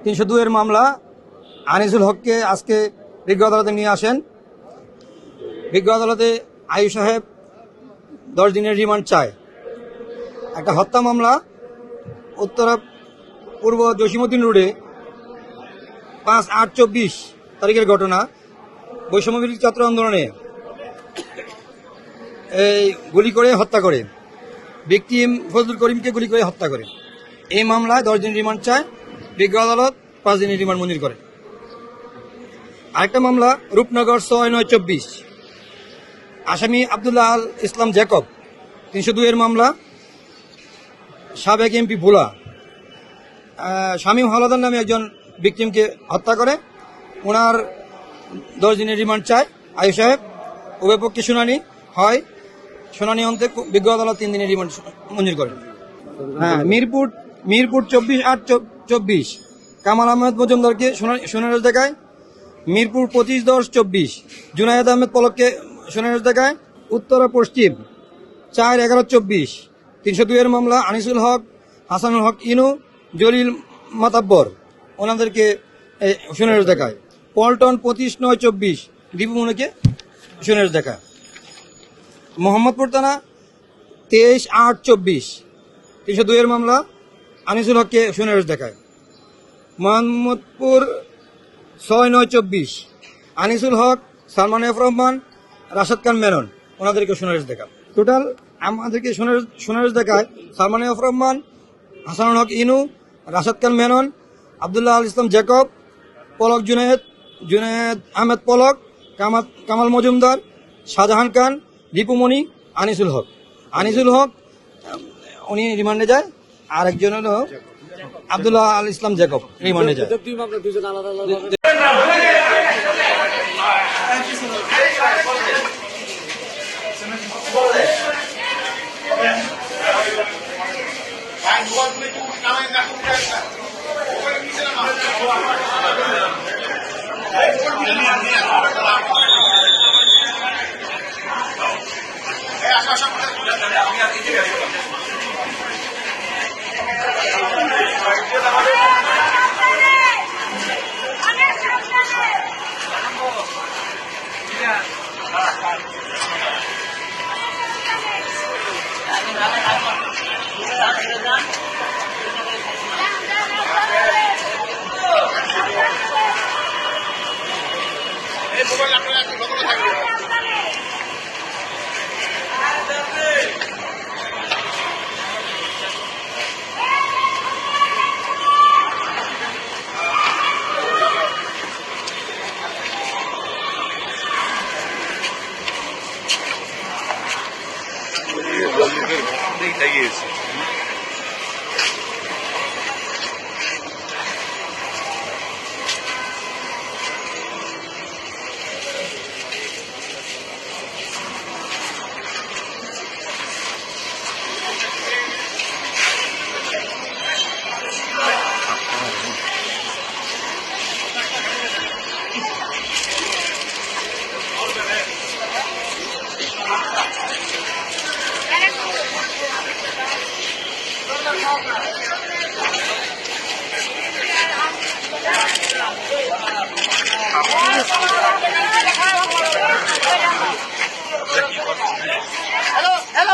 302 মামলা আনিসুল হককে আজকে বিজ্ঞ আদালতে নিয়ে আসেন। বিজ্ঞ আদালতে আয়ু সাহেব 10 দিনের রিমান্ড চায়। একটা হত্যা মামলা, উত্তরা পূর্ব জসিমউদ্দিন রোডে 5/8/24 তারিখের ঘটনা। বৈষম্যবিরোধী ছাত্র আন্দোলনে এই গুলি করে হত্যা করে, ভিকটিম ফজলুল করিমকে গুলি করে হত্যা করে। এই মামলায় 10 দিন রিমান্ড চায়। বিজ্ঞ আদালত 5 দিনের রিমান্ড মঞ্জুর করে। আরেকটা মামলা রূপনগর 6/9/24, আসামি আব্দুল্লাহ আল ইসলাম জ্যাকব। 302 মামলা, সাবেক এমপি ভোলা শামীম হাওলাদার নামে একজন ভিকটিমকে হত্যা করে। ওনার 10 দিনের রিমান্ড চায় আয়ু সাহেব। উভয় পক্ষে শুনানি হয়। শুনানি অন্তে বিজ্ঞ আদালত 3 দিনের রিমান্ড মঞ্জুর করেন। হ্যাঁ, মিরপুর 24/8/24 কামাল আহমেদ মজুমদারকে শুনানি দেখায়। মিরপুর 25/10/24 জুনায়েদ আহমেদ পলককে শুনানি দেখায়। উত্তরা পশ্চিম 4/11/24 302 মামলা আনিসুল হক, হাসানুল হক ইনু, জলিল মাতাব্বর ওনাদেরকে শুনানি দেখায়। পল্টন 25/9/24 দীপুমনিকে শুনানি দেখায়। মোহাম্মদপুর থানা 23/8/24 302 মামলা আনিসুল হককে শুনানি দেখায়। মোহাম্মদপুর 6/9/24 আনিসুল হক, সালমান এফ রহমান, রাশাদ খান মেনন ওনাদেরকে শুনানি দেখায়। টোটাল আমাদেরকে শুনানি দেখায় সালমান এফ রহমান, হাসানুল হক ইনু, রাশাদ খান মেনন, আব্দুল্লাহ আল ইসলাম জ্যাকব, পলক জুনায়েদ আহমেদ পলক, কামাল মজুমদার, শাহজাহান খান, দীপুমণি, আনিসুল হক উনি রিমান্ডে যায়। আর একজন হলো আব্দুল্লাহ আল ইসলাম জ্যাকব রিমান্ডে যায়। Hello.